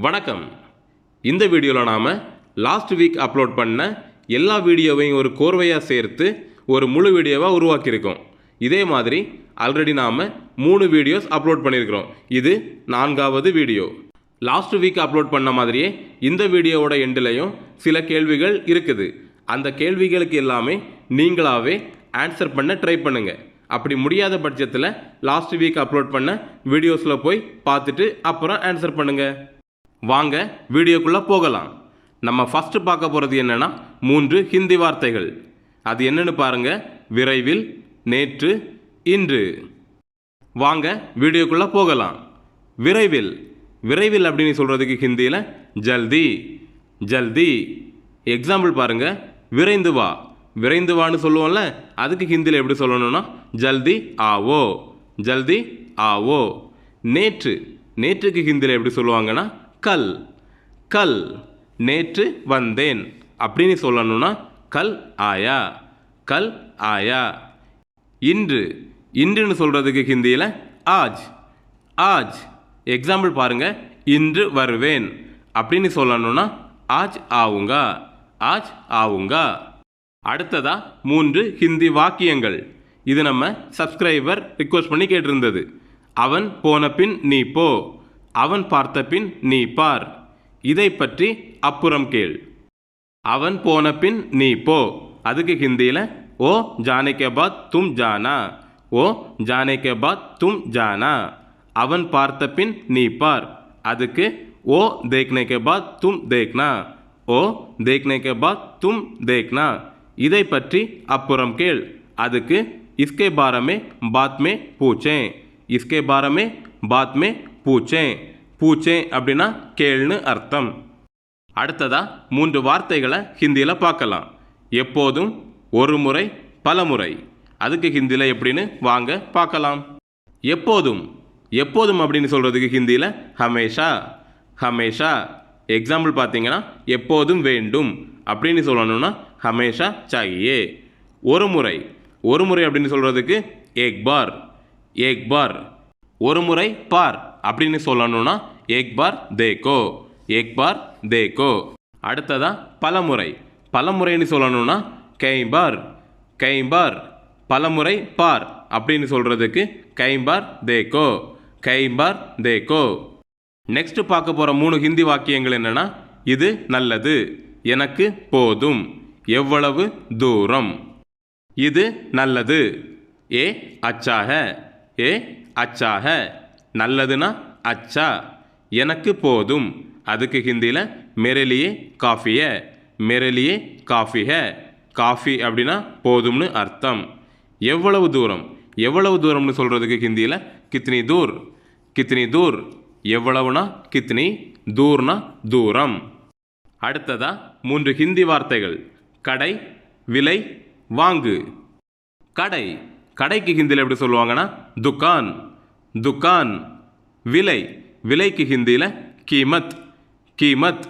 வணக்கம். இந்த வீடியோவில் நாம் லாஸ்ட் வீக் அப்லோட் பண்ண எல்லா வீடியோவையும் ஒரு கோர்வையாக சேர்த்து ஒரு முழு வீடியோவாக உருவாக்கியிருக்கோம். இதே மாதிரி ஆல்ரெடி நாம் 3 வீடியோஸ் அப்லோட் பண்ணியிருக்கிறோம். இது 4வது வீடியோ. லாஸ்ட் வீக் அப்லோட் பண்ண மாதிரியே இந்த வீடியோவோட எண்டிலையும் சில கேள்விகள் இருக்குது. அந்த கேள்விகளுக்கு எல்லாமே நீங்களாகவே ஆன்சர் பண்ண ட்ரை பண்ணுங்கள். அப்படி முடியாத பட்சத்தில் லாஸ்ட் வீக் அப்லோட் பண்ண வீடியோஸில் போய் பார்த்துட்டு அப்புறம் ஆன்சர் பண்ணுங்கள். வாங்க வீடியோக்குள்ளே போகலாம். நம்ம ஃபஸ்ட்டு பார்க்க போகிறது என்னென்னா 3 ஹிந்தி வார்த்தைகள். அது என்னென்னு பாருங்கள். விரைவில், நேற்று, இன்று. வாங்க வீடியோக்குள்ளே போகலாம். விரைவில். விரைவில் அப்படின்னு சொல்கிறதுக்கு ஹிந்தியில் ஜல்தி, ஜல்தி. எக்ஸாம்பிள் பாருங்கள். விரைந்து வா. விரைந்து வான்னு சொல்லுவோம்ல, அதுக்கு ஹிந்தியில் எப்படி சொல்லணும்னா ஜல்தி ஆவோ, ஜல்தி ஆவோ. நேற்று. நேற்றுக்கு ஹிந்தியில் எப்படி சொல்லுவாங்கன்னா கல், கல். நேற்று வந்தேன் அப்படின்னு சொல்லணும்னா கல் ஆயா, கல் ஆயா. இன்று. இன்றுன்னு சொல்கிறதுக்கு ஹிந்தியில் ஆஜ், ஆஜ். எக்ஸாம்பிள் பாருங்கள். இன்று வருவேன் அப்படின்னு சொல்லணும்னா ஆஜ் ஆவுங்கா, ஆஜ் ஆவுங்கா. அடுத்ததா 3 ஹிந்தி வாக்கியங்கள். இது நம்ம சப்ஸ்கிரைபர் ரிக்வெஸ்ட் பண்ணி கேட்டிருந்தது. அவன் போன பின் நீ போ, அவன் பார்த்த பின் நீ பார். இதை பற்றி அப்புறம் கேள். அவன் போன பின் நீ போ, அதுக்கு ஹிந்தியில் ஓ ஜானே கே பாத் தும் ஜானா, ஓ ஜானே கே பாத் தும் ஜானா. அவன் பார்த்த பின் நீ பார், அதுக்கு ஓ தேக்னே கே பாத் தும் தேக்னா, ஓ தேக்னே கே பாத் தும் தேக்னா. இதை பற்றி அப்புறம் கேள், அதுக்கு இஸ்கே பாரமே பாத் மே பூச்சேன், இஸ்கே பாரமே பாத் மே பூச்சேன். பூச்சேன் அப்படின்னா கேள்னு அர்த்தம். அடுத்ததா 3 வார்த்தைகளை ஹிந்தியில் பார்க்கலாம். எப்போதும், ஒரு முறை, பல முறை. அதுக்கு ஹிந்தியில் எப்படின்னு வாங்க பார்க்கலாம். எப்போதும். எப்போதும் அப்படின்னு சொல்கிறதுக்கு ஹிந்தியில் ஹமேஷா, ஹமேஷா. எக்ஸாம்பிள் பார்த்தீங்கன்னா எப்போதும் வேண்டும் அப்படின்னு சொல்லணும்னா ஹமேஷா சாகியே. ஒரு முறை. ஒரு முறை அப்படின்னு சொல்கிறதுக்கு ஏக் பார், ஏக் பார். ஒரு முறை பார் அப்படின்னு சொல்லணும்னா ஏக் பார் தேக்கோ, ஏக் பார் தேக்கோ. அடுத்ததா பலமுறை. பலமுறைன்னு சொல்லணும்னா கை பார், கை பார். பலமுறை பார் அப்படின்னு சொல்கிறதுக்கு கை பார் தேக்கோ, கை பார் தேக்கோ. நெக்ஸ்ட் பார்க்க போகிற 3 ஹிந்தி வாக்கியங்கள் என்னென்னா இது நல்லது, எனக்கு போதும், எவ்வளவு தூரம். இது நல்லது. ஏ அச்சா ஹை, ஏ அச்சா ஹை. நல்லதுன்னா அச்சா. எனக்கு போதும், அதுக்கு ஹிந்தியில் மேரே லியே காஃபி ஹை, மேரே லியே காஃபி ஹை. காஃபி அப்படின்னா போதும்னு அர்த்தம். எவ்வளவு தூரம். எவ்வளவு தூரம்னு சொல்கிறதுக்கு ஹிந்தியில் கித்னி தூர், கித்னி தூர். எவ்வளவுனா கித்னி, தூர்னா தூரம். அடுத்ததா 3 ஹிந்தி வார்த்தைகள். கடை, விலை, வாங்கு. கடை. கடைக்கு ஹிந்தியில் எப்படி சொல்லுவாங்கன்னா துக்கான், துக்கான். விலை. விலைக்கு ஹிந்தியில் கீமத், கீமத்.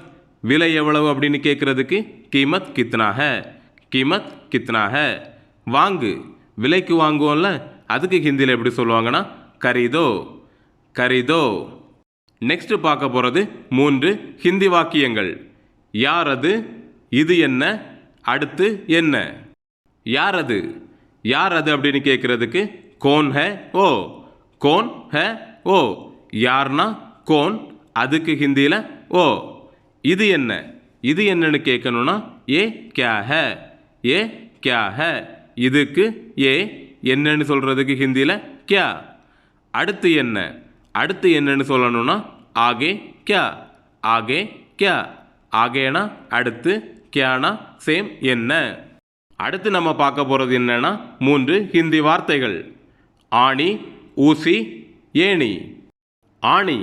விலை எவ்வளவு அப்படின்னு கேட்குறதுக்கு கீமத் கித்னா ஹை, கீமத் கித்னா ஹை. வாங்கு. விலைக்கு வாங்குவோம்ல, அதுக்கு ஹிந்தியில் எப்படி சொல்லுவாங்கன்னா கரீதோ, கரீதோ. நெக்ஸ்ட் பார்க்க போகிறது 3 ஹிந்தி வாக்கியங்கள். யார் அது, இது என்ன, அடுத்து என்ன. யார் அது. யார் அது அப்படின்னு கேட்குறதுக்கு கோன் ஹே ஓ, கோன் ஹே ஓ. யார்னா கோன், அதுக்கு ஹிந்தியில் ஓ. இது என்ன. இது என்னன்னு கேட்கணும்னா ஏ கியா ஹே, ஏ கியா ஹே. இதுக்கு ஏ, என்னன்னு சொல்கிறதுக்கு ஹிந்தியில் கியா. அடுத்து என்ன. அடுத்து என்னன்னு சொல்லணும்னா ஆகே கியா, ஆகே கியா. ஆகேனா அடுத்து, கியானா சேம் என்ன. அடுத்து நம்ம பார்க்க போகிறது என்னன்னா 3 ஹிந்தி வார்த்தைகள். ஆணி, ஊசி, ஏணி. ஆணி.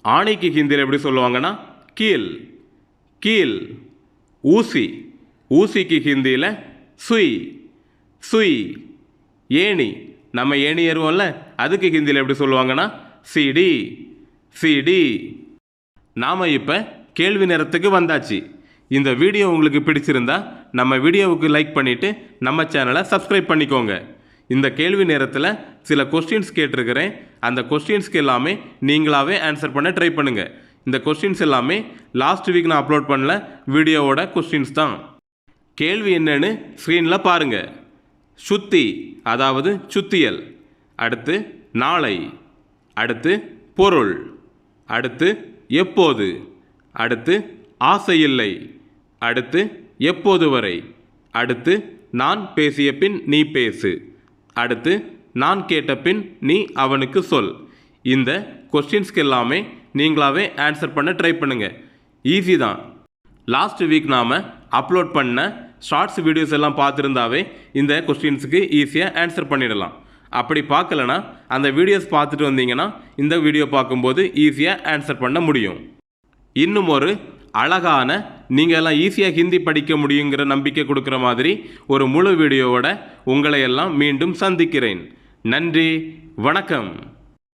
ஆணிக்கு ஹிந்தியில் எப்படி சொல்லுவாங்கன்னா கீல், கீல். ஊசி. ஊசிக்கு ஹிந்தியில் சுய், சுய். ஏணி. நம்ம ஏணி ஏறுவோம்ல, அதுக்கு ஹிந்தியில் எப்படி சொல்லுவாங்கன்னா சிடி, சிடி. நாம் இப்போ கேள்வி நேரத்துக்கு வந்தாச்சு. இந்த வீடியோ உங்களுக்கு பிடிச்சிருந்தா நம்ம வீடியோவுக்கு லைக் பண்ணிவிட்டு நம்ம சேனலை சப்ஸ்கிரைப் பண்ணிக்கோங்க. இந்த கேள்வி நேரத்தில் சில கொஸ்டின்ஸ் கேட்டிருக்கிறேன். அந்த கொஸ்டின்ஸ்க்கு எல்லாமே நீங்களாகவே ஆன்சர் பண்ண ட்ரை பண்ணுங்கள். இந்த கொஸ்டின்ஸ் எல்லாமே லாஸ்ட் வீக் நான் அப்லோட் பண்ணல வீடியோவோட கொஸ்டின்ஸ் தான். கேள்வி என்னன்னு ஸ்க்ரீனில் பாருங்கள். சுத்தி அதாவது சுத்தியல், அடுத்து நாளை, அடுத்து பொருள், அடுத்து எப்போது, அடுத்து ஆசையில்லை, அடுத்து எப்போது வரை, அடுத்து நான் பேசிய பின் நீ பேசு, அடுத்து நான் கேட்ட பின் நீ அவனுக்கு சொல். இந்த கொஸ்டின்ஸ்க்கு எல்லாமே நீங்களாவே ஆன்சர் பண்ண ட்ரை பண்ணுங்கள். ஈஸி தான். லாஸ்ட் வீக் நாம் அப்லோட் பண்ண ஷார்ட்ஸ் வீடியோஸ் எல்லாம் பார்த்துருந்தாவே இந்த கொஸ்டின்ஸுக்கு ஈஸியாக ஆன்சர் பண்ணிடலாம். அப்படி பார்க்கலனா அந்த வீடியோஸ் பார்த்துட்டு வந்தீங்கன்னா இந்த வீடியோ பார்க்கும்போது ஈஸியாக ஆன்சர் பண்ண முடியும். இன்னும் ஒரு அழகான நீங்கள் எல்லாம் ஈஸியாக ஹிந்தி படிக்க முடியுங்கிற நம்பிக்கை கொடுக்குற மாதிரி ஒரு முழு வீடியோவோட உங்களை எல்லாம் மீண்டும் சந்திக்கிறேன். நன்றி, வணக்கம்.